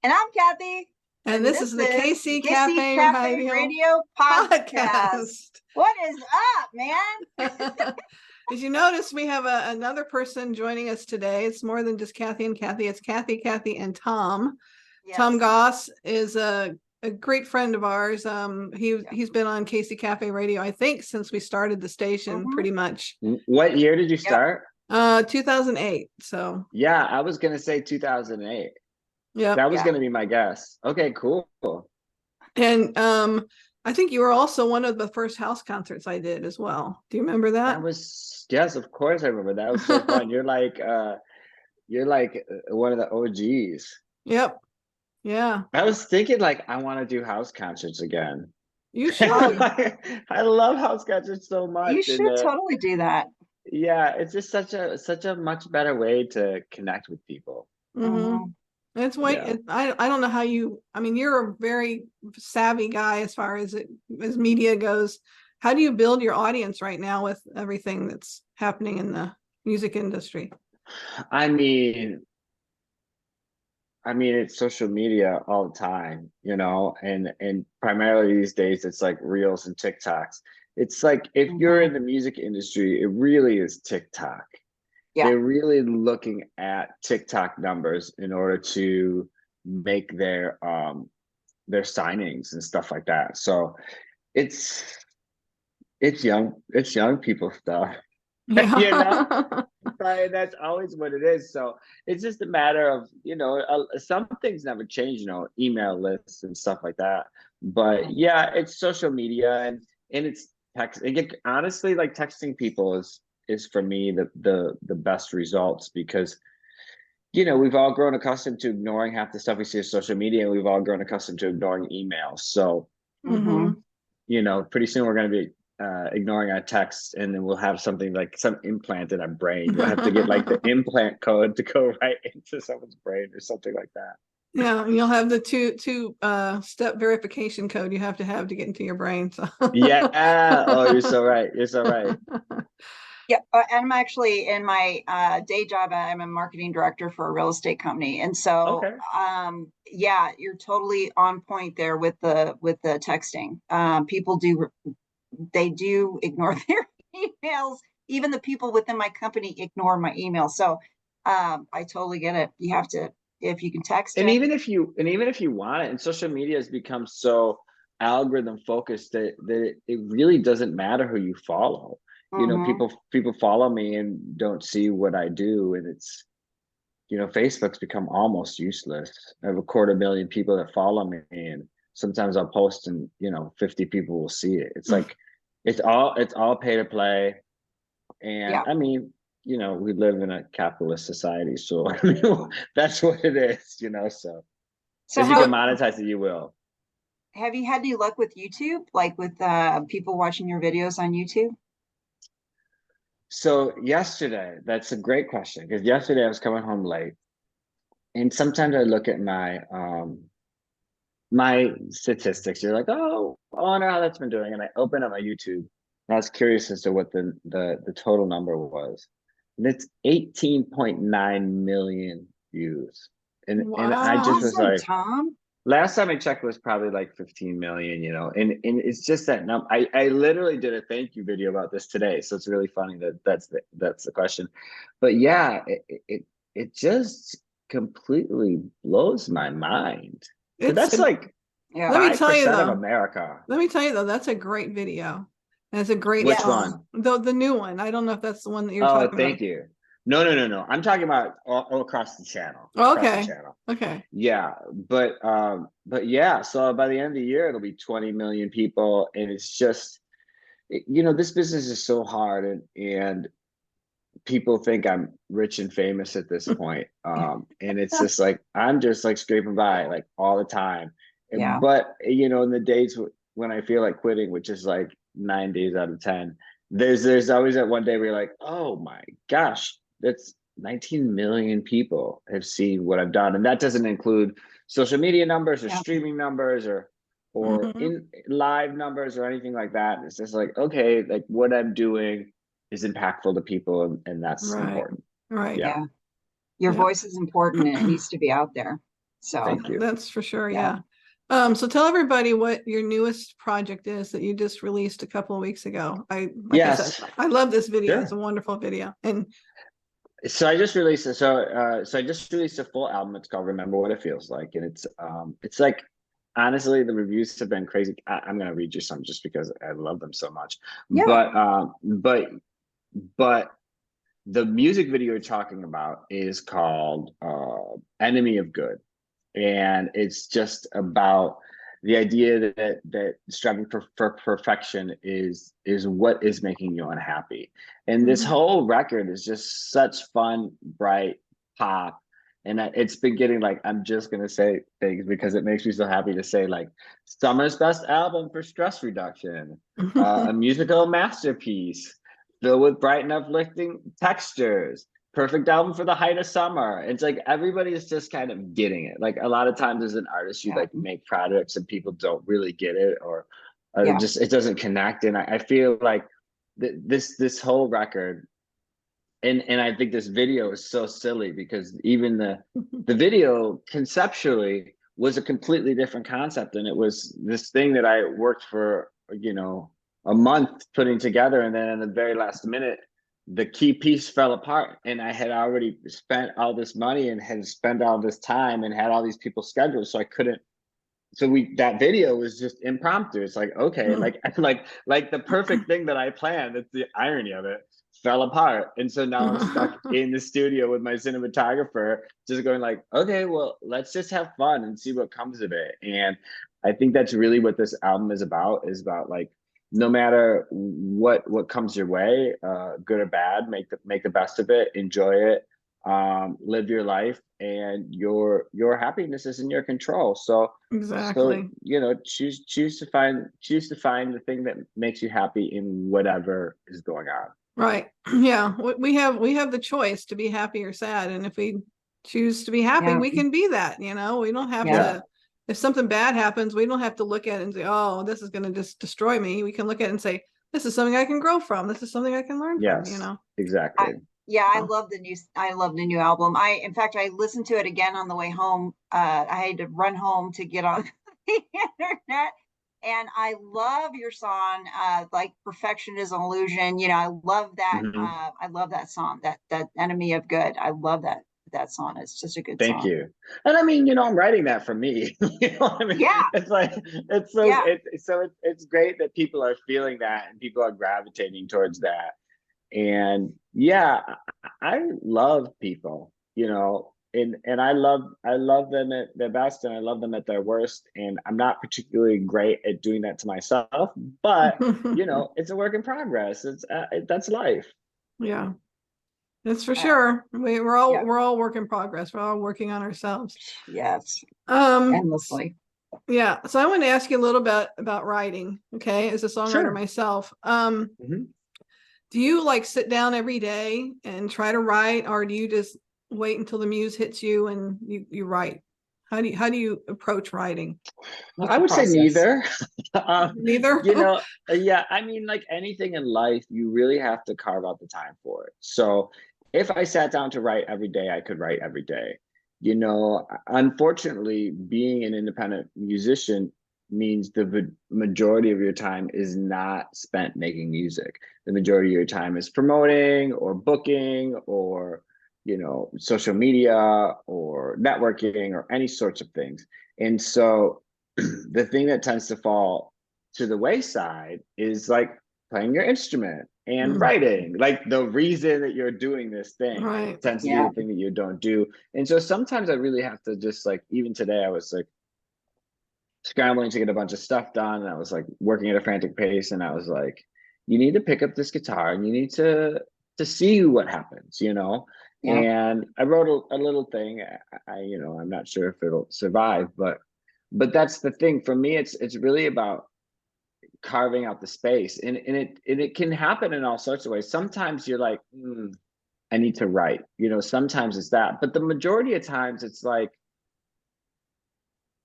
And I'm Catie. And this is the Catie Catie Radio Podcast. What is up, man? As you notice, we have another person joining us today. It's more than just Catie and Catie. It's Catie, and Tom. Yes. Tom Goss is a great friend of ours. He's been on Catie Cafe Radio, I think, since we started the station, pretty much. What year did you start? 2008. So yeah, I was gonna say 2008. Yeah, that was gonna be my guess. Okay, cool. And I think you were also one of the first house concerts I did as well. Do you remember that? That was, yes, of course I remember. That was so fun. You're like one of the OGs. Yep. Yeah. I was thinking, like, I want to do house concerts again. You should. I love house concerts so much. You should totally do that. Yeah, it's just such a much better way to connect with people. Mm-hmm. It's why I don't know how I mean, you're a very savvy guy as far as media goes. How do you build your audience right now with everything that's happening in the music industry? I mean, it's social media all the time, you know, and primarily these days it's like Reels and TikToks. It's like, if you're in the music industry, it really is TikTok. Yeah. They're really looking at TikTok numbers in order to make their signings and stuff like that. So it's young people stuff. Yeah. You know, that's always what it is. So it's just a matter of, you know, some things never change, you know, email lists and stuff like that. But yeah, it's social media and it's text. Honestly, like, texting people is for me the best results, because, you know, we've all grown accustomed to ignoring half the stuff we see on social media, and we've all grown accustomed to ignoring emails. So you know, pretty soon we're going to be ignoring our texts, and then we'll have something like some implant in our brain. We'll have to get like the implant code to go right into someone's brain or something like that. Yeah, and you'll have the two step verification code you have to get into your brain. So yeah. Oh, you're so right. You're so right. Yeah, I'm actually, in my day job, I'm a marketing director for a real estate company, and so yeah, you're totally on point there with the texting. People do ignore their emails. Even the people within my company ignore my emails. So I totally get it. You have to, if you can text and it. even if you want it, and social media has become so algorithm focused that it really doesn't matter who you follow. You know, people follow me and don't see what I do, and it's, you know, Facebook's become almost useless. I have 250,000 people that follow me, and sometimes I'll post and, you know, 50 people will see it. It's like it's all pay to play. And I mean, you know, we live in a capitalist society, so I mean, that's what it is, you know. So if you can monetize it, you will. Have you had any luck with YouTube, like with people watching your videos on YouTube? So yesterday, that's a great question, because yesterday I was coming home late, and sometimes I look at my my statistics. You're like, oh, I wonder how that's been doing, and I open up my YouTube, and I was curious as to what the total number was, and it's 18.9 million views, and I just was like, Tom. Last time I checked was probably like 15 million, you know, and it's just that number. I literally did a thank you video about this today, so it's really funny that's the question. But yeah, it just completely blows my mind. That's like 5% of America. Let me tell you though, that's a great video. That's a great Which one? The new one. I don't know if that's the one that you're talking about. Oh, thank you. No. I'm talking about all across the channel. Okay. Okay. Yeah, but yeah. So by the end of the year, it'll be 20 million people, and it's just, you know, this business is so hard, and people think I'm rich and famous at this point, and it's just like I'm just like scraping by like all the time. Yeah. But you know, in the days when I feel like quitting, which is like 9 days out of 10, there's always that one day where you're like, oh my gosh. That's 19 million people have seen what I've done, and that doesn't include social media numbers or streaming numbers or in live numbers or anything like that. It's just like, okay, like what I'm doing is impactful to people, and that's important. Right. Yeah. Your voice is important, and it needs to be out there. So Thank you. That's for sure. Yeah. So tell everybody what your newest project is that you just released a couple of weeks ago. I said, I love this video. Sure. It's a wonderful video. And so I just released it. So I just released a full album. It's called Remember What It Feels Like. And it's like, honestly, the reviews have been crazy. I'm going to read you some just because I love them so much. Yeah. But the music video you're talking about is called Enemy of Good. And it's just about the idea that striving for perfection is what is making you unhappy. And this whole record is just such fun, bright pop. And it's been getting, like, I'm just going to say things because it makes me so happy to say, like, summer's best album for stress reduction, a musical masterpiece filled with bright and uplifting textures, perfect album for the height of summer. It's like everybody's just kind of getting it. Like, a lot of times as an artist, you like make projects and people don't really get it, or just it doesn't connect. And I feel like this whole record, and I think this video is so silly because even the video conceptually was a completely different concept, and it was this thing that I worked for, a month putting together, and then in the very last minute, the key piece fell apart, and I had already spent all this money and had spent all this time and had all these people scheduled, so I couldn't. So that video was just impromptu. It's like, okay, like the perfect thing that I planned. That's the irony of it. Fell apart, and so now I'm stuck in the studio with my cinematographer, just going like, okay, well, let's just have fun and see what comes of it. And I think that's really what this album is about like, no matter what comes your way, good or bad, make the best of it, enjoy it, live your life, and your happiness is in your control. So exactly. So, choose to find the thing that makes you happy in whatever is going on. Right. Yeah. We have the choice to be happy or sad. And if we choose to be happy, we can be that, we don't have to, if something bad happens, we don't have to look at it and say, oh, this is going to just destroy me. We can look at it and say, this is something I can grow from. This is something I can learn from, Exactly. I love the new album. In fact, I listened to it again on the way home. I had to run home to get on the internet. And I love your song, like Perfection is an Illusion. I love that. I love that song, that Enemy of Good. I love that song. It's such a good song. Thank you. And I mean, I'm writing that for me. You know what I mean? Yeah. It's like, it's great that people are feeling that and people are gravitating towards that. And yeah, I love people, and I love them at their best, and I love them at their worst. And I'm not particularly great at doing that to myself, but it's a work in progress. That's life. Yeah, that's for sure. We're all work in progress. We're all working on ourselves. Yes. Endlessly. Yeah. So I want to ask you a little bit about writing. Okay, as a songwriter myself. Do you like sit down every day and try to write, or do you just wait until the muse hits you and you write? How do you approach writing? I would say neither. Neither? Yeah. I mean, like anything in life, you really have to carve out the time for it. So if I sat down to write every day, I could write every day. Unfortunately, being an independent musician means the majority of your time is not spent making music. The majority of your time is promoting or booking or social media or networking or any sorts of things. And so the thing that tends to fall to the wayside is like playing your instrument and writing. Like the reason that you're doing this thing tends to be the thing that you don't do. And so sometimes I really have to just, like, even today I was like scrambling to get a bunch of stuff done, and I was like working at a frantic pace, and I was like, you need to pick up this guitar and you need to see what happens, And I wrote a little thing. I'm not sure if it'll survive, but that's the thing for me. It's really about carving out the space, and it can happen in all sorts of ways. Sometimes you're like, I need to write, sometimes it's that, but the majority of times it's like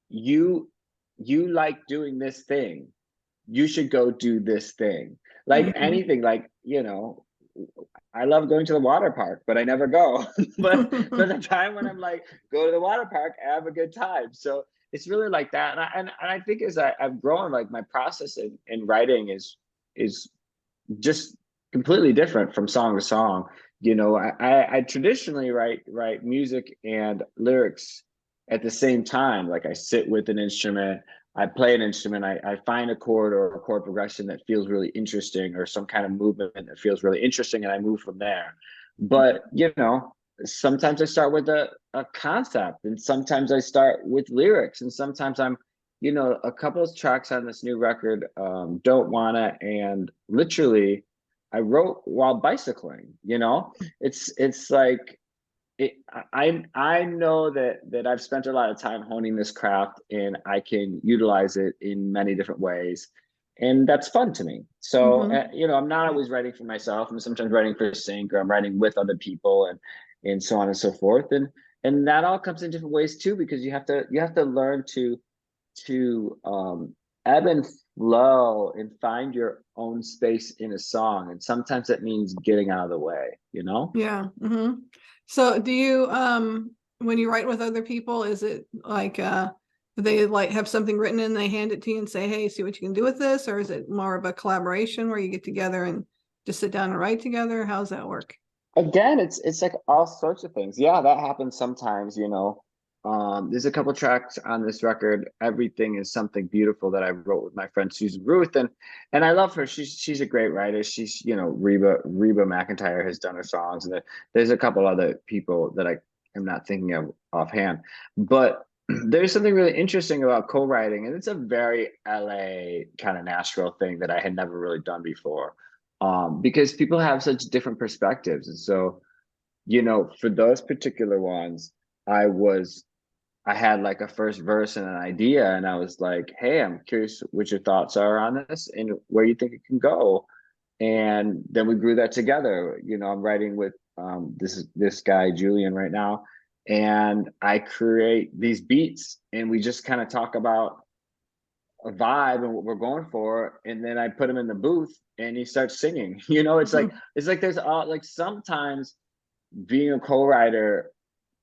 you like doing this thing, you should go do this thing. Like anything, like I love going to the water park, but I never go. But the time when I'm like, go to the water park, I have a good time. So it's really like that. And I think as I've grown, like my process in writing is just completely different from song to song. You know, I traditionally write music and lyrics at the same time. Like I sit with an instrument, I play an instrument, I find a chord or a chord progression that feels really interesting, or some kind of movement that feels really interesting, and I move from there. But you know, sometimes I start with a concept, and sometimes I start with lyrics, and sometimes I'm, you know, a couple of tracks on this new record, Don't Wanna, and Literally, I wrote while bicycling. You know, it's like I know that I've spent a lot of time honing this craft, and I can utilize it in many different ways, and that's fun to me. So you know, I'm not always writing for myself. I'm sometimes writing for sync, or I'm writing with other people, and so on and so forth. And that all comes in different ways too, because you have to learn to ebb and flow and find your own space in a song, and sometimes that means getting out of the way, you know. Yeah. So do you when you write with other people, is it like they like have something written and they hand it to you and say, hey, see what you can do with this? Or is it more of a collaboration where you get together and just sit down and write together? How's that work? Again, it's like all sorts of things. Yeah, that happens sometimes, you know. There's a couple tracks on this record. Everything is Something Beautiful, that I wrote with my friend Susan Ruth, and I love her. She's a great writer. She's, you know, Reba McEntire has done her songs, and there's a couple other people that I am not thinking of offhand. But there's something really interesting about co-writing, and it's a very LA kind of Nashville thing that I had never really done before, because people have such different perspectives. And so, you know, for those particular ones, I had like a first verse and an idea, and I was like, hey, I'm curious what your thoughts are on this and where you think it can go. And then we grew that together. You know, I'm writing with this guy Julian right now, and I create these beats, and we just kind of talk about a vibe and what we're going for, and then I put him in the booth and he starts singing. You know, it's like there's like sometimes being a co-writer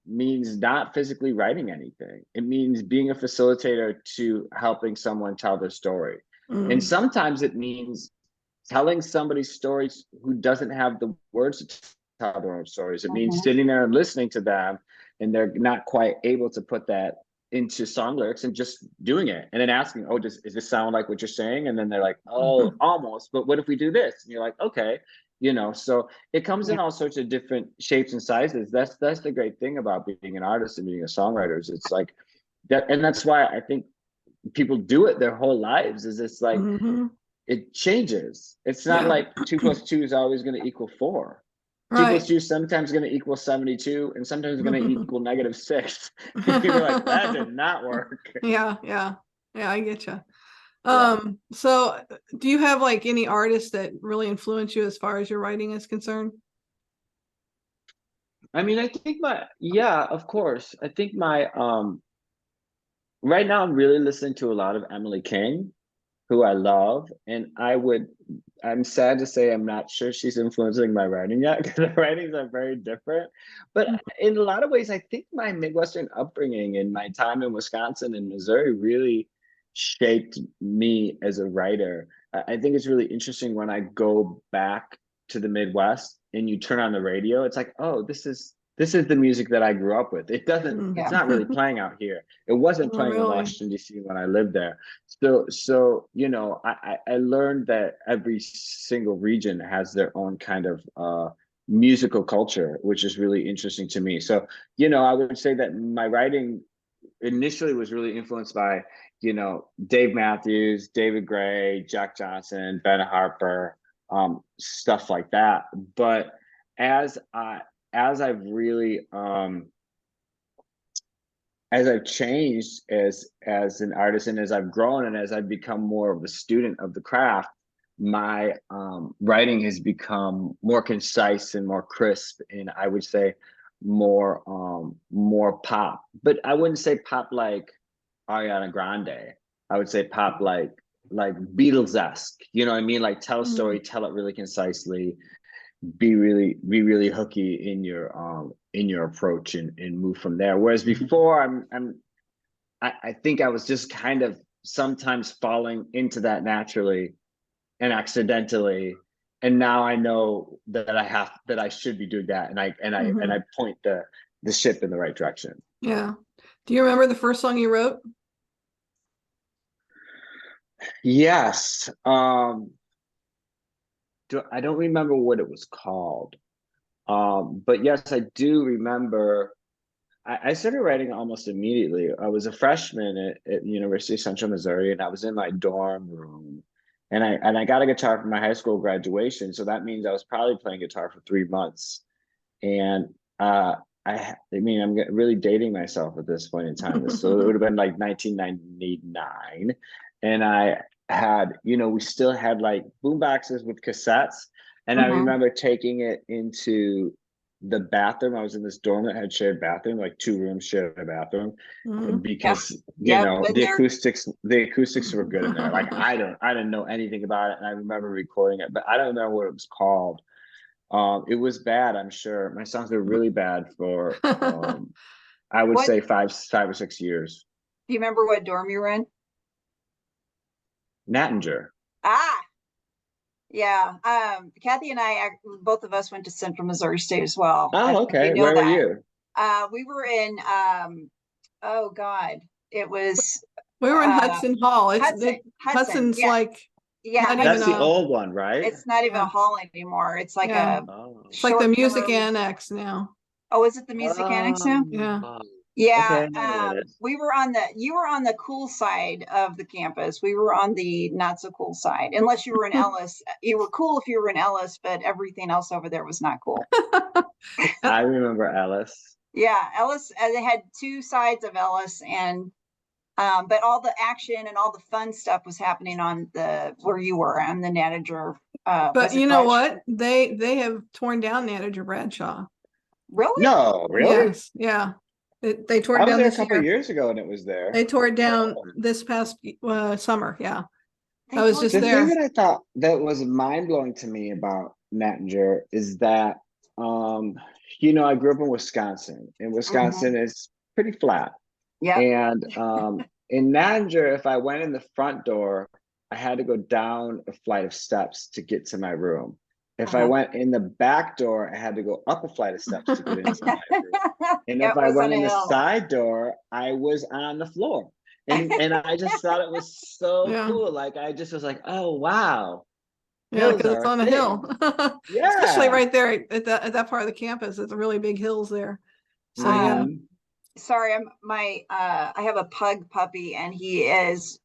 means not physically writing anything. It means being a facilitator to helping someone tell their story. And sometimes it means telling somebody's stories who doesn't have the words to tell their own stories. It means sitting there and listening to them, and they're not quite able to put that into song lyrics, and just doing it, and then asking, oh, does this sound like what you're saying? And then they're like, oh, almost, but what if we do this? And you're like, okay. You know, so it comes in all sorts of different shapes and sizes. That's the great thing about being an artist and being a songwriter, is it's like that. And that's why I think people do it their whole lives, is it's like it changes. It's not like 2 + 2 is always going to equal 4. 2 + 2 is sometimes going to equal 72, and sometimes going to equal -6. You're like, that did not work. Yeah, I get you. So do you have like any artists that really influence you as far as your writing is concerned? I mean, I think of course. I think right now I'm really listening to a lot of Emily King, who I love, and I'm sad to say I'm not sure she's influencing my writing yet, because the writings are very different. But in a lot of ways, I think my Midwestern upbringing and my time in Wisconsin and Missouri really shaped me as a writer. I think it's really interesting when I go back to the Midwest and you turn on the radio, it's like, oh, this is the music that I grew up with. It's not really playing out here. It wasn't playing in Washington, D.C. when I lived there. So you know, I learned that every single region has their own kind of musical culture, which is really interesting to me. So, you know, I would say that my writing initially was really influenced by, you know, Dave Matthews, David Gray, Jack Johnson, Ben Harper, stuff like that. But as I've really as I've changed as an artist, and as I've grown, and as I've become more of a student of the craft, my writing has become more concise and more crisp, and I would say more pop. But I wouldn't say pop like Ariana Grande. I would say pop like Beatles-esque. You know what I mean? Like tell a story, tell it really concisely. be really hooky in your approach and move from there. Whereas before I think I was just kind of sometimes falling into that naturally and accidentally. And now I know that I should be doing that. And I point the ship in the right direction. Yeah. Do you remember the first song you wrote? Yes. I don't remember what it was called. But yes, I do remember I started writing almost immediately. I was a freshman at University of Central Missouri, and I was in my dorm room, and I got a guitar for my high school graduation. So that means I was probably playing guitar for 3 months. And I mean, I'm really dating myself at this point in time. So it would have been like 1999, and I had, we still had like boom boxes with cassettes, and I remember taking it into the bathroom. I was in this dorm that had shared bathroom, like 2 rooms shared a bathroom, because the acoustics were good in there. Like I didn't know anything about it, and I remember recording it, but I don't remember what it was called. It was bad, I'm sure. My songs were really bad for I would say 5 or 6 years. Do you remember what dorm you were in? Nattinger. Yeah. Catie and I, both of us went to Central Missouri State as well. Oh, okay. Where were you? We were in oh God, it was we were in Hudson Hall. Hudson's yeah. Like that's the old one, right? It's not even a hall anymore. It's like it's like the music annex now. Oh, is it the music annex now? Yeah. Yeah. Okay, you were on the cool side of the campus. We were on the not so cool side. Unless you were in Ellis. You were cool if you were in Ellis, but everything else over there was not cool. I remember Ellis. Yeah, Ellis, they had 2 sides of Ellis, and but all the action and all the fun stuff was happening on where you were on the Nattinger. But you know what? They have torn down Nattinger Bradshaw. Really? No, really? Yes. Yeah. They tore it down there a couple of years ago, and it was there. They tore it down this past summer. Yeah, I was just the there. thing that I thought that was mind blowing to me about Nattinger is that I grew up in Wisconsin, and Wisconsin is pretty flat. Yeah. And in Nattinger, if I went in the front door, I had to go down a flight of steps to get to my room. If I went in the back door, I had to go up a flight of steps to get into my room. And if I went in the side door, I was on the floor. And I just thought it was so cool. Like I just was like, oh wow. Yeah, because it's on a hill. Yeah. Especially right there at that part of the campus. It's really big hills there. So yeah. Sorry, I have a pug puppy, and he's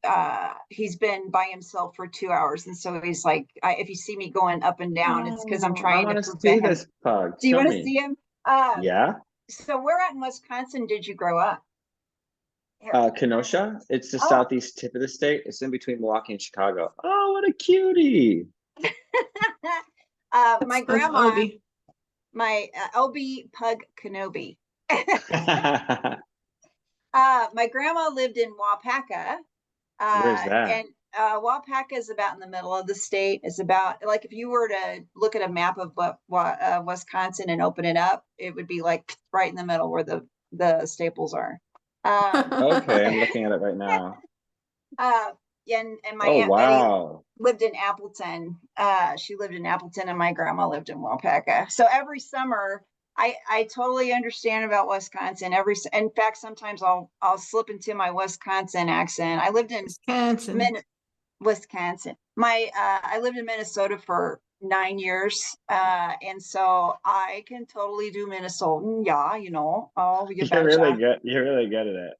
been by himself for 2 hours, and so he's like, if you see me going up and down, it's because I'm trying to see this pug. Do you want to see him? Yeah. So where at in Wisconsin did you grow up? Kenosha. It's the southeast tip of the state. It's in between Milwaukee and Chicago. Oh, what a cutie! My grandma, my LB pug Kenobi. My grandma lived in Waupaca. Where's that? And Waupaca is about in the middle of the state. It's about, like, if you were to look at a map of Wisconsin and open it up, it would be like right in the middle where the staples are. Okay, I'm looking at it right now. And my Aunt Betty lived in Appleton. She lived in Appleton, and my grandma lived in Waupaca. So every summer, I totally understand about Wisconsin. In fact, sometimes I'll slip into my Wisconsin accent. I lived in Wisconsin. I lived in Minnesota for 9 years, and so I can totally do Minnesotan. Yeah, You're really good. You're really good at it.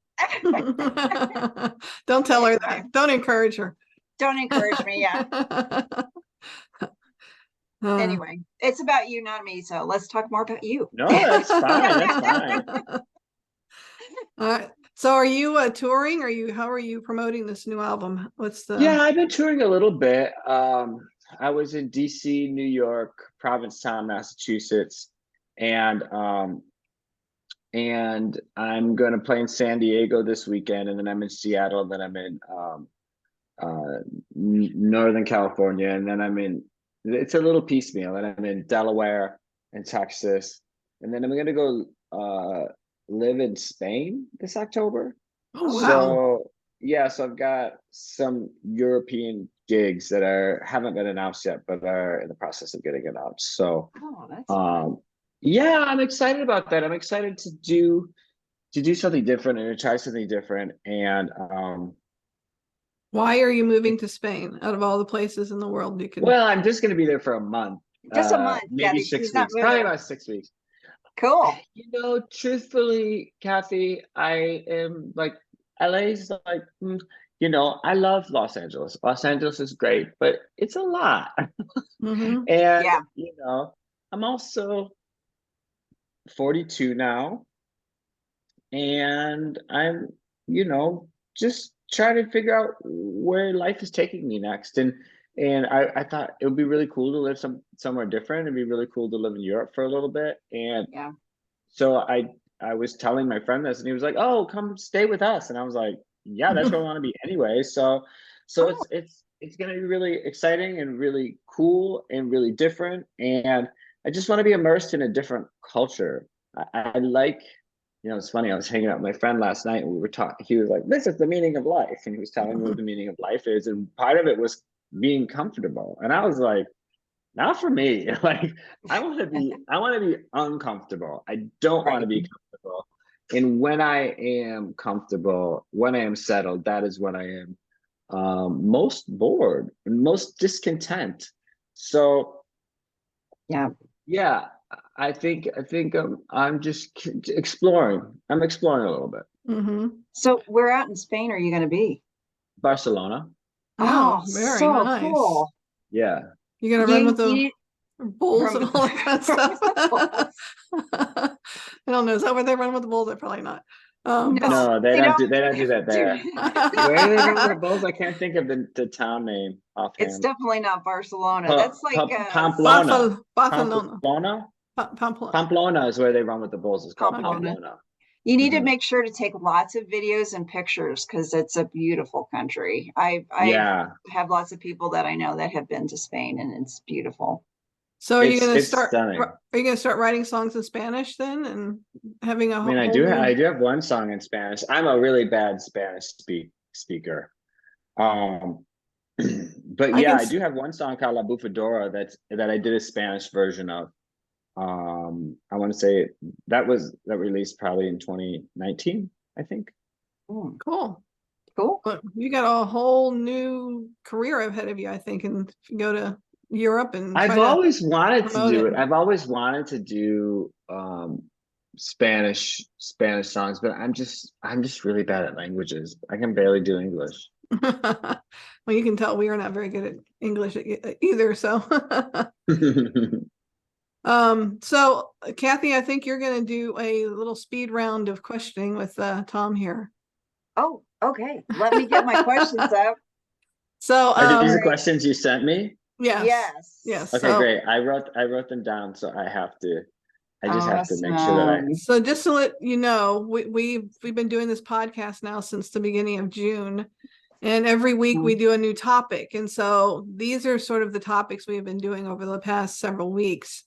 Don't tell her that. Don't encourage her. Don't encourage me. Yeah. Anyway, it's about you, not me. So let's talk more about you. No, that's fine. That's fine. All right. So are you touring? How are you promoting this new album? Yeah, I've been touring a little bit. I was in DC, New York, Provincetown, Massachusetts, and I'm going to play in San Diego this weekend, and then I'm in Seattle, and then I'm in Northern California, and then I'm in it's a little piecemeal, and I'm in Delaware and Texas, and then I'm gonna go live in Spain this October. Oh, wow. So yeah, so I've got some European gigs that haven't been announced yet, but are in the process of getting announced. So that's fun. yeah, I'm excited about that. I'm excited to do something different and to try something different. And why are you moving to Spain out of all the places in the world you can? well, I'm just going to be there for a month. Just a month. Maybe Yeah, 6 weeks. Probably about 6 weeks. Cool. You know, truthfully, Catie, I am like, LA's like, you know, I love Los Angeles. Los Angeles is great, but it's a lot. Mm-hmm. And, Yeah. you know, I'm also 42 now, and I'm, you know, just trying to figure out where life is taking me next. And I thought it would be really cool to live somewhere different. It'd be really cool to live in Europe for a little bit. And Yeah. so I was telling my friend this, and he was like, "Oh, come stay with us." And I was like, "Yeah, that's where I want to be anyway." So it's going to be really exciting and really cool and really different. And I just want to be immersed in a different culture. I like, you know, it's funny. I was hanging out with my friend last night, and we were talking. He was like, "This is the meaning of life," and he was telling me what the meaning of life is, and part of it was being comfortable. And I was like, not for me. Like, I want to be uncomfortable. I don't want to be comfortable. And when I am comfortable, when I am settled, that is when I am most bored and most discontent. So yeah, I think I'm just exploring. I'm exploring a little bit. Mm-hmm. So where out in Spain are you going to be? Barcelona. Oh, very so nice. cool. Yeah. You're gonna run with the bulls and all that kind of stuff. I don't know. Is that where they run with the bulls? They're probably not. No, they don't do that there. Where do they run with the bulls? I can't think of the town name offhand. It's definitely not Barcelona. That's like Pamplona. Pamplona. Pamplona is where they run with the bulls. It's called Pamplona. You need to make sure to take lots of videos and pictures because it's a beautiful country. I have lots of people that I know that have been to Spain, and it's beautiful. So are you going to start? Stunning. Are you going to start writing songs in Spanish then, and having a? I mean, I do have one song in Spanish. I'm a really bad Spanish speaker. But yeah, I do have one song called La Bufadora that I did a Spanish version of. I want to say that released probably in 2019, I think. Cool. But you got a whole new career ahead of you, I think, and go to Europe and I've always wanted to do it. I've always wanted to do Spanish songs, but I'm just really bad at languages. I can barely do English. Well, you can tell we are not very good at English either. So so Catie, I think you're going to do a little speed round of questioning with Tom here. Oh, okay. Let me get my questions up. So are these the questions you sent me? Yes. Okay, great. I wrote them down, so I just have to make sure that So just to let you know, we've been doing this podcast now since the beginning of June, and every week we do a new topic, and so these are sort of the topics we've been doing over the past several weeks.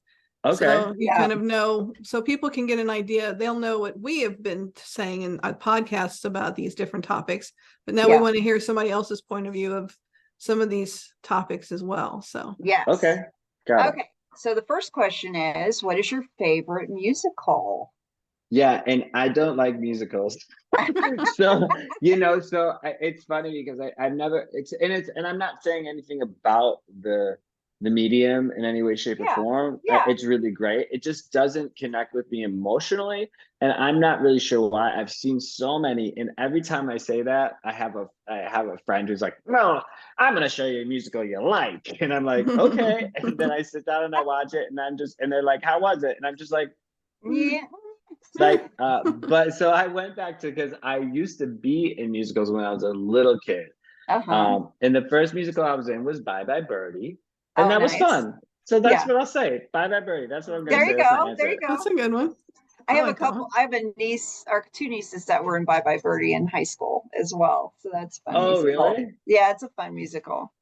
Okay. So you kind of know, so people can get an idea. They'll know what we have been saying in podcasts about these different topics, but now we want to hear somebody else's point of view of some of these topics as well. So okay, got it. So the first question is, what is your favorite musical? Yeah, and I don't like musicals. So it's funny because I've never and I'm not saying anything about the medium in any way, shape, or form. It's really great. It just doesn't connect with me emotionally, and I'm not really sure why. I've seen so many, and every time I say that, I have a friend who's like, "No, I'm gonna show you a musical you like," and I'm like, "Okay," and then I sit down and I watch it, and they're like, "How was it?" And I'm just like, but so I went back to, because I used to be in musicals when I was a little kid. And the first musical I was in was Bye Bye Birdie. And that was fun. So that's what I'll say. Bye Bye Birdie. That's what I'm going to say. There you go. That's a good one. I have a niece or two nieces that were in Bye Bye Birdie in high school as well. So that's fun. Oh, really? Yeah, it's a fun musical.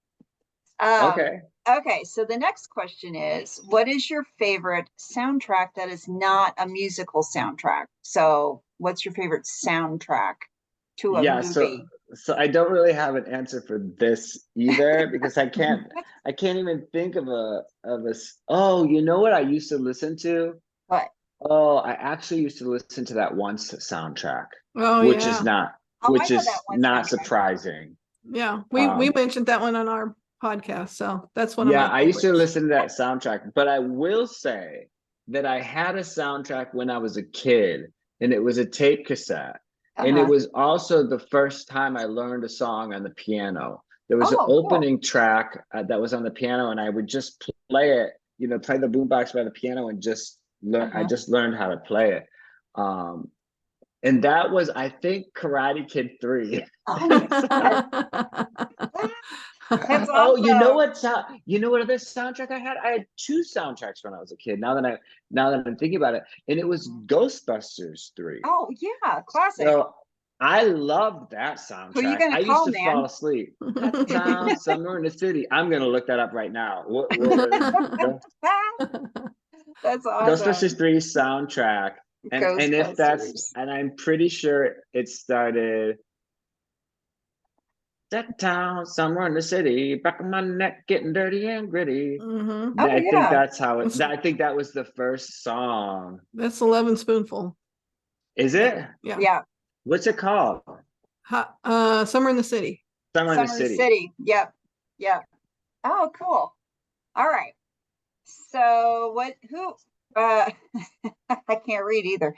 Okay. Okay, so the next question is, what is your favorite soundtrack that is not a musical soundtrack? So what's your favorite soundtrack to a Yeah, so movie? so I don't really have an answer for this either because I can't even think of oh, you know what I used to listen to? What? Oh, I actually used to listen to that once soundtrack, Oh which yeah. is not Oh, I which know that is one not soundtrack. surprising. Yeah. We Um, mentioned that one on our podcast. So that's one of yeah, my I used to favorites. listen to that soundtrack, but I will say that I had a soundtrack when I was a kid, and it was a tape cassette. And it Uh-huh. was also the first time I learned a song on the piano. There was an Oh, cool. opening track that was on the piano, and I would just play it, play the boombox by the piano and just learn. I Uh-huh. just learned how to play it. Um, and that was, I think, Karate Kid 3. Oh my God. That's Oh, awesome. you know what other soundtrack I had? I had two soundtracks when I was a kid. Now that I'm thinking about it, and it was Ghostbusters 3. Oh yeah, classic. So I loved that Who are you soundtrack. gonna I used call, to fall man? asleep. That town, somewhere in the city. I'm gonna look that up right now. What was That's Ghostbusters awesome. 3 soundtrack? And if that's Ghostbusters. and I'm pretty sure it started that town, somewhere in the city, back of my neck getting dirty and gritty. Hmm. Oh I think yeah. that's how it. I think that was the first song. That's 11 spoonful. Is Yeah. it? Yeah. Yeah. What's it called? Summer in the City. Somewhere in the Summer in the City. City. Yep. Yep. Oh, cool. All right. So who I can't read either.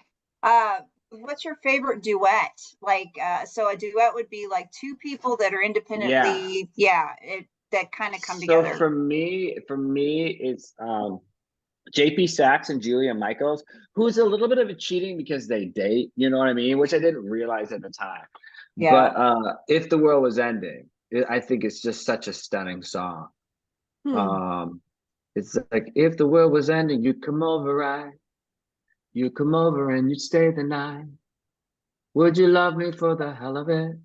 What's your favorite duet? Like so a duet would be like two people that are Yeah. independently, that kind of come So together. for me, it's JP Sachs and Julia Michaels, who's a little bit of a cheating because they date, you know what I mean? Which I didn't realize at the time. Yeah. But If the World Was Ending, I think it's just such a stunning song. Hmm. Um, it's like if the world was ending, you'd come over, right? You'd come over and you'd stay the night. Would you love me for the hell of it?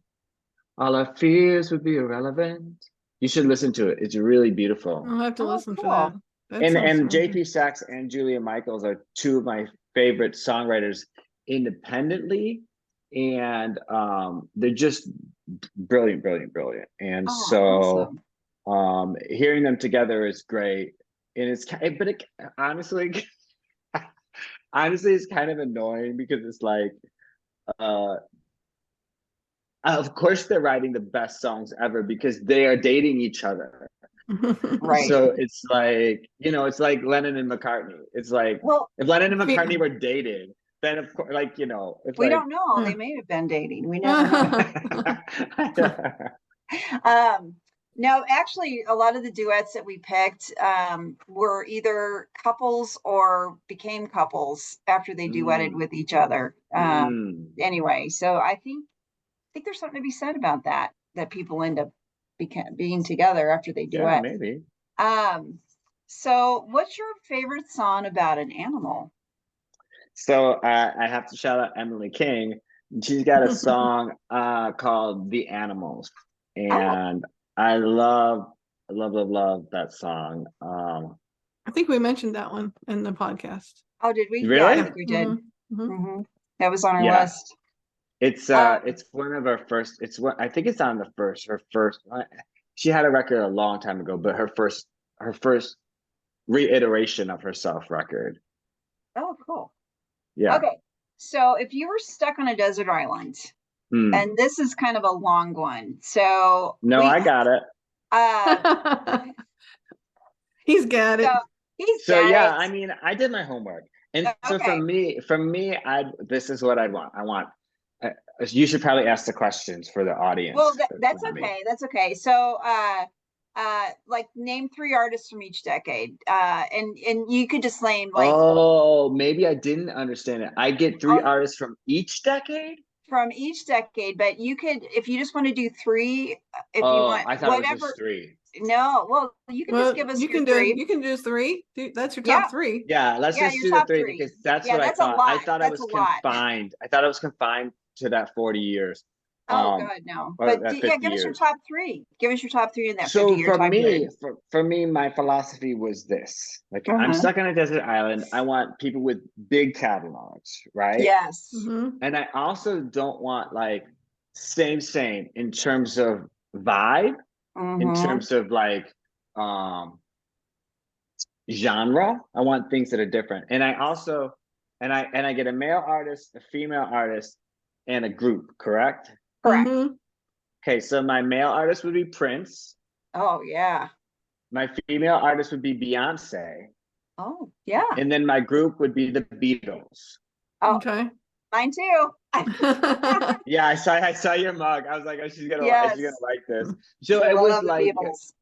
All our fears would be irrelevant. You should listen to it. It's really beautiful. I'll have to Oh, listen for that. cool. That sounds And awesome. JP Sachs and Julia Michaels are two of my favorite songwriters independently. And they're just brilliant, brilliant, brilliant. And Oh, so awesome. hearing them together is great. And honestly, honestly, it's kind of annoying because it's like, uh, of course, they're writing the best songs ever because they are dating each other. Right. So it's like Lennon and McCartney. It's like Well, if Lennon and Fe- McCartney were dating, then of course, it's we like. don't know. They Yeah. may have been dating. We never know. Um, no, actually, a lot of the duets that we picked were either couples or became couples after they duetted Mm, with each other. mm. Anyway, so I think there's something to be said about that, that people end up being together after they Yeah, duet. maybe. Um, so what's your favorite song about an animal? So I have to shout out Emily King. She's got a song called "The Animals," Oh, and I love that song. I think we mentioned that one in the podcast. oh, did we? Yeah, I Yeah. Really? think we did. Hmm. Hmm. That was on our Yeah. list. Um, It's one of her first. It's what I think it's on the first. Her first. She had a record a long time ago, but her first reiteration of herself record. oh, cool. Yeah. Okay. So if you were stuck on a desert island, Hmm. and this is kind of a long one. So No, I got it. uh He's got so it. he's So got yeah, it. I mean, I did my homework, and so Okay. I this is what I'd want. I want. You should probably ask the questions for the audience. Well, that's Not me. okay. That's okay. So like name three artists from each decade. And you could just name like Oh, maybe I didn't understand it. I get three oh, artists from each decade. from each decade, but you could, if you just want to do three, if you Oh, want I thought it was just whatever. three. No, well, you can just Well, give us your three. you can do three. That's your Yeah, top three. Yeah, let's yeah, just your do the top three three. because that's Yeah, what I that's a thought. I lot. thought I That's a was lot. confined. I thought I was confined to that 40 years. Oh God, no. or But that yeah, 50 give us your years. top three. Give us your top three in that So 50-year time period. for me, my philosophy was this: like, I'm Uh-huh. stuck on a desert island. I want people with big catalogs, right? Yes. And I also don't want like same in terms of vibe, in Mm-hmm. terms of like genre. I want things that are different. And I also and I get a male artist, a female artist, and a group, correct? Correct. Okay, so my male artist would be Prince. Oh yeah. My female artist would be Beyonce. Oh yeah. And then my group would be the Beatles. Oh, Okay. mine too. Yeah, I saw your mug. I was like, oh, she's gonna Yes. like this. So I it was love the like, Beatles.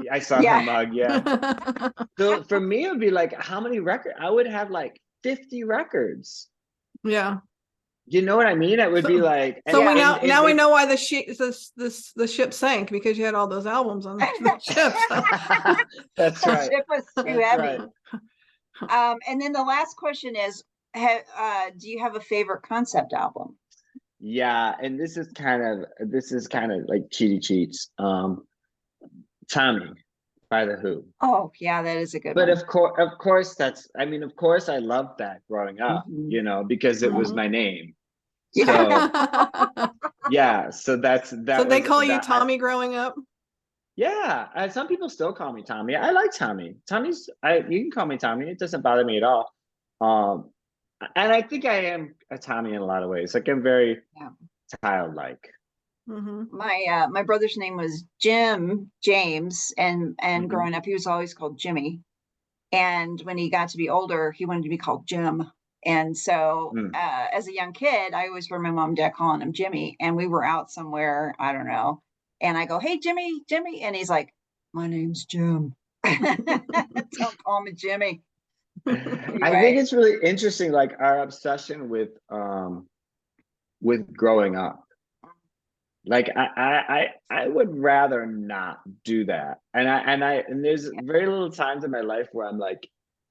I saw her Yeah. mug, yeah. So for me, it would be like, how many records? I would have like 50 records. Yeah. You know what I mean? It would be like, So we and now we know why the ship sank, because you had all those albums on the ship. So. That's The right. ship was too That's heavy. right. And then the last question is, do you have a favorite concept album? Yeah, and this is kind of like cheaty cheats. Tommy by The Who. Oh yeah, that is a good But one. of course, of course, I loved that growing up, you know, because it was my name. So yeah, so So they call you Tommy growing up? Yeah, some people still call me Tommy. I like Tommy. You can call me Tommy. It doesn't bother me at all. And I think I am a Tommy in a lot of ways. Like, I'm very childlike. My brother's name was James, and growing up he was always called Jimmy. And when he got to be older, he wanted to be called Jim. And so as a young kid, I always heard my mom and dad calling him Jimmy. And we were out somewhere, I don't know. And I go, hey, Jimmy. And he's like, my name's Jim. Don't call me Jimmy. Anyway. I think it's really interesting, like our obsession with growing up. Like I would rather not do that. And there's very little times in my life where I'm like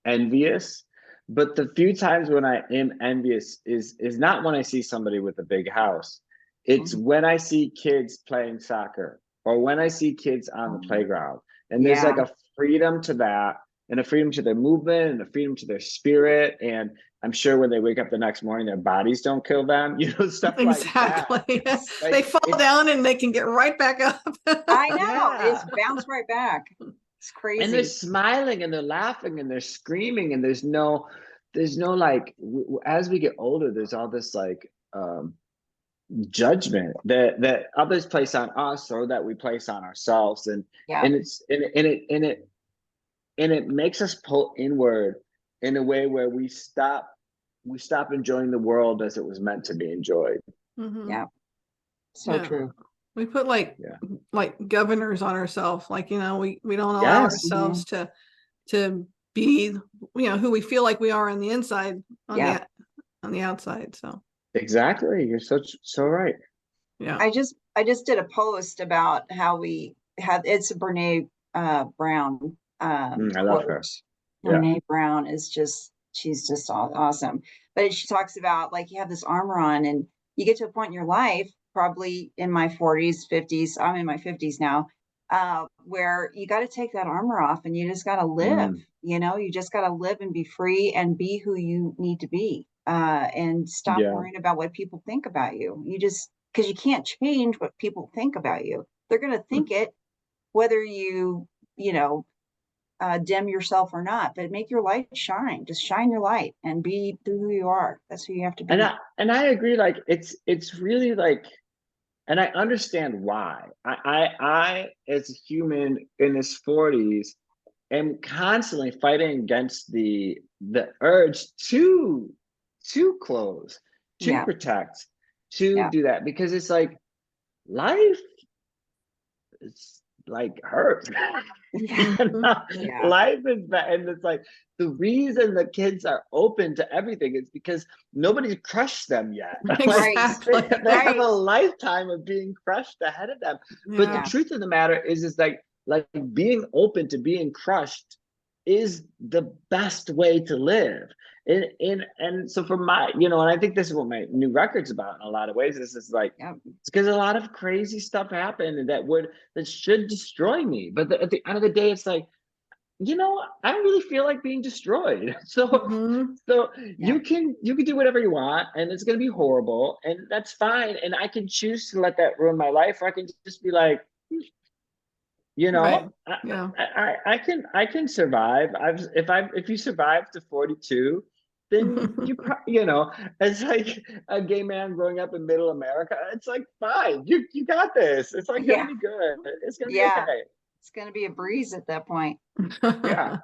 envious, but the few times when I am envious is not when I see somebody with a big house. It's when I see kids playing soccer, or when I see kids on the playground. And there's like a freedom to that, and a freedom to their movement, and a freedom to their spirit. And I'm sure when they wake up the next morning, their bodies don't kill them, you know, stuff like that. Like, they fall down and they can get right back up. I know. It's bounce right back. It's crazy. And they're smiling and they're laughing and they're screaming, and there's no like, as we get older, there's all this like judgment that others place on us, or that we place on ourselves. And it makes us pull inward in a way where we stop enjoying the world as it was meant to be enjoyed. Yeah. So true. We put like governors on ourselves, like, you know, we don't allow ourselves to be, you know, who we feel like we are on the inside, on the outside. So exactly, you're so right. Yeah. I just did a post about how we have, it's a Brene Brown I love her. Brene Brown is she's just awesome. But she talks about, like, you have this armor on and you get to a point in your life, probably in my 40s, 50s, I'm in my 50s now, where you got to take that armor off and you just got to live, you know, you just got to live and be free and be who you need to be, and stop worrying about what people think about you. You just, because you can't change what people think about you. They're going to think it, whether you know, dim yourself or not, but make your light shine. Just shine your light and be who you are. That's who you have to be. And I agree. Like, it's really like, and I understand why. I as a human in his 40s am constantly fighting against the urge to close, to protect, to do that, because it's like life is like hurt. Life is bad. And it's like, the reason the kids are open to everything is because nobody's crushed them yet. Exactly. Like, they have a lifetime of being crushed ahead of them. But the truth of the matter is like being open to being crushed is the best way to live. And so for my, and I think this is what my new record's about in a lot of ways. This is like, it's because a lot of crazy stuff happened that should destroy me. But at the end of the day, it's like, I don't really feel like being destroyed. So you can do whatever you want, and it's gonna be horrible, and that's fine. And I can choose to let that ruin my life, or I can just be like, Right. I can survive. If you survive to 42, then it's like a gay man growing up in middle America. It's like, fine, you got this. It's like gonna be good. It's gonna be okay. It's gonna be a breeze at that point. Yeah.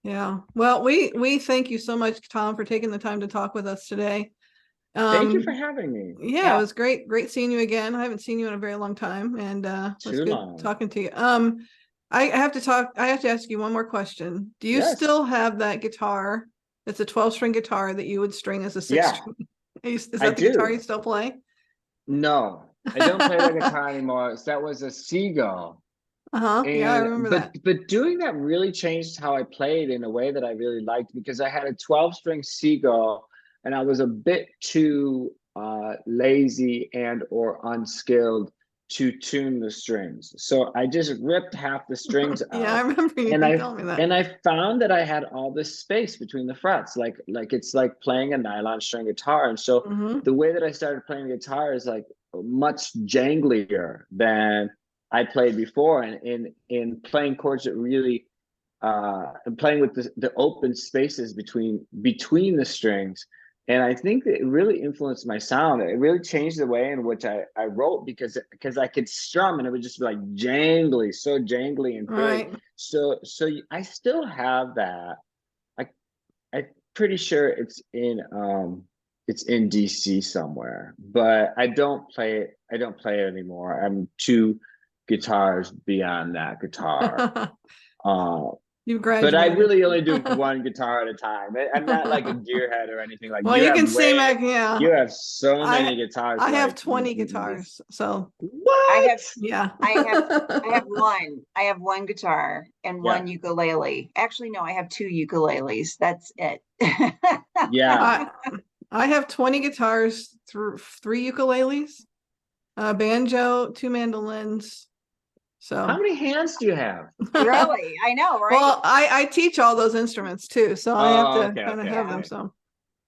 Yeah. Well, we thank you so much, Tom, for taking the time to talk with us today. Thank you for having me. Yeah, it was great seeing you again. I haven't seen you in a very long time, and it was good talking to you. I have to ask you one more question. Do you still have that guitar? It's a 12-string guitar that you would string as a 6-string. Is that the guitar you still play? No, I don't play the guitar anymore. So that was a Seagull. Yeah, I remember that. But doing that really changed how I played in a way that I really liked, because I had a 12-string Seagull, and I was a bit too lazy and or unskilled to tune the strings. So I just ripped half the strings out. Yeah, I remember you telling me that. And I found that I had all this space between the frets, like it's like playing a nylon string guitar. And so the way that I started playing the guitar is like much janglier than I played before, and in playing chords that really and playing with the open spaces between the strings. And I think that it really influenced my sound. It really changed the way in which I wrote, because I could strum and it would just be like jangly, so jangly and big. So I still have that. I'm pretty sure it's in DC somewhere, but I don't play it anymore. I'm 2 guitars beyond that guitar. You graduated. But I really only do 1 guitar at a time. I'm not like a gearhead or anything like. Well, you can see Meg. Yeah, you have so many guitars. I have 20 guitars. So what? I have 1 guitar and 1 ukulele. Actually, no, I have 2 ukuleles. That's it. Yeah. I have 20 guitars, 3 ukuleles, a banjo, 2 mandolins. So how many hands do you have? Really? I know, right? Well, I teach all those instruments too, so I have to kind of have them. So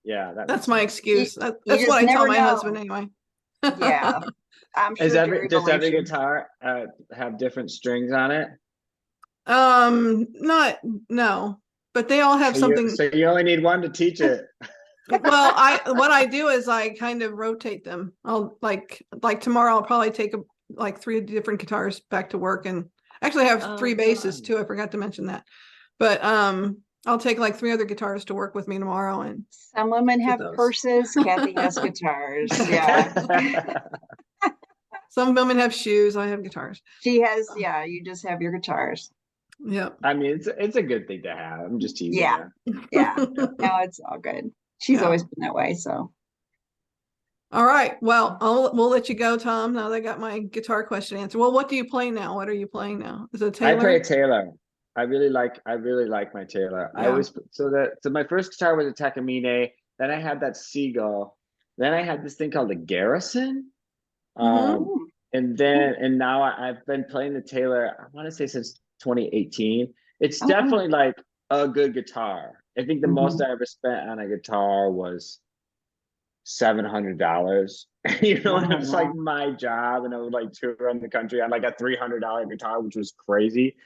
yeah, that's my excuse. That's what I tell my husband anyway. Yeah, I'm sure. Does every guitar have different strings on it? No, but they all have something. So you only need 1 to teach it. Well, what I do is I kind of rotate them. I'll like tomorrow I'll probably take 3 different guitars back to work, and actually I have 3 basses too. I forgot to mention that. But I'll take 3 other guitars to work with me tomorrow. And some women have purses. Catie has guitars. Yeah. Some women have shoes. I have guitars. She has. Yeah. You just have your guitars. Yeah. I mean, it's a good thing to have. I'm just teasing. Yeah. Yeah. No, it's all good. She's always been that way. So. All right. Well, we'll let you go, Tom. Now that I got my guitar question answered. Well, what do you play now? What are you playing now? Is it a Taylor? I play a Taylor. I really like my Taylor. Yeah. So my first guitar was a Takamine. Then I had that Seagull. Then I had this thing called the Garrison. And now I've been playing the Taylor, I want to say since 2018. It's definitely like a good guitar. I think the most I ever spent on a guitar was $700. And it was like my job, and I would tour around the country on like a $300 guitar, which was crazy.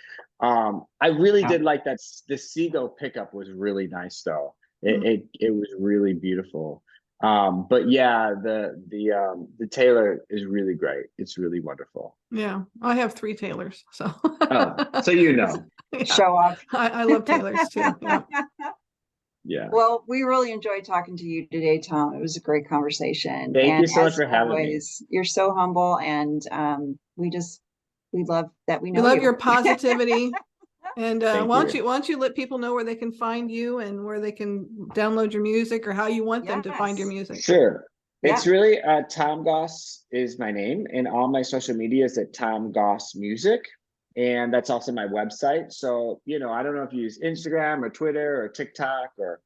I really did like that. The Seagull pickup was really nice though. It was really beautiful. But yeah, the Taylor is really great. It's really wonderful. Yeah, I have 3 Taylors, so so show off. I love Taylors too. Yeah. Yeah. Well, we really enjoyed talking to you today, Tom. It was a great conversation. Thank you so much for having me. You're so humble, and we love that we know you. We love your positivity. And why don't you let people know where they can find you and where they can download your music, or how you want them to find your music? Sure. It's really Tom Goss is my name, and all my social media is at Tom Goss Music. And that's also my website. So, you know, I don't know if you use Instagram or Twitter or TikTok or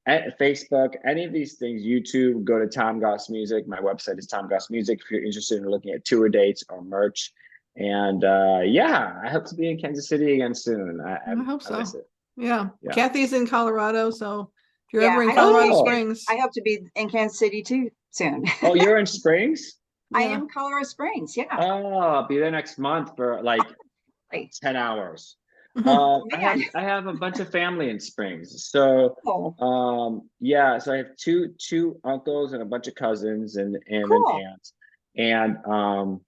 Facebook, any of these things, YouTube, go to Tom Goss Music. My website is Tom Goss Music if you're interested in looking at tour dates or merch. And yeah, I hope to be in Kansas City again soon. I hope so. miss it. Yeah. Yeah. Kathy's in Colorado, so if you're Yeah, ever in I hope Colorado to- Springs. I hope to be in Kansas City too soon. Oh, you're in Springs? I Yeah. am Colorado Springs. Yeah. Oh, I'll be there next month for like Right. 10 hours. Mhm. I have a bunch of family in Springs. So Oh, yeah, so I have two uncles and a bunch of cousins and Cool. an aunt. And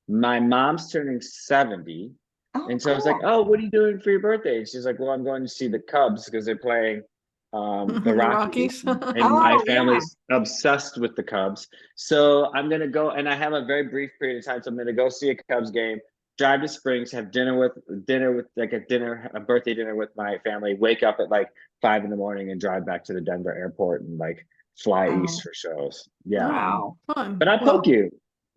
my mom's turning 70. And so I was like, cool. oh, what are you doing for your birthday? And she's like, well, I'm going to see the Cubs because they're playing the The Rockies. Rockies. And my Oh, yeah. family's obsessed with the Cubs. So I'm gonna go, and I have a very brief period of time. So I'm gonna go see a Cubs game, drive to Springs, have dinner with a birthday dinner with my family, wake up at like 5 in the morning and drive back to the Denver airport and like fly Wow. east for shows. Yeah. Wow. Fun. But I'll poke you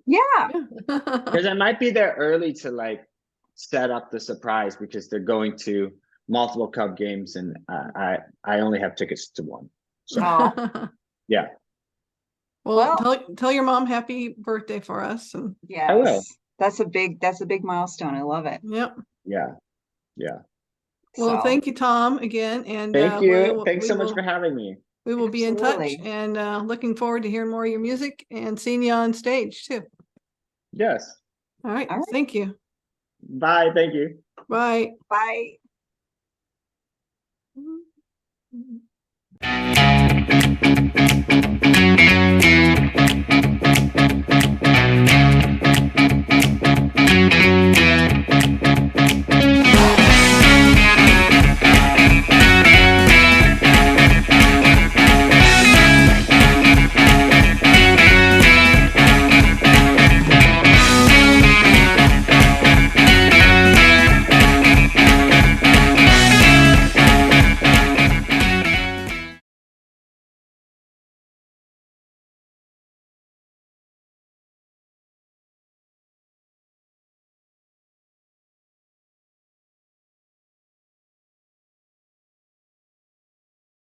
Yeah. because I might be there early to like set up the surprise because they're going to multiple Cub games and I only have tickets to one. So Oh, yeah, Well, Well- tell your mom happy birthday for us. And yes. will. That's a big milestone. I love it. yep. yeah. Well, So, thank you, Tom, again. And Thank you. we Thanks so much will- for having me. We will be in touch, Absolutely. and looking forward to hearing more of your music and seeing you on stage too. Yes. All right. All right. Thank you. Bye. Thank you. Bye. bye.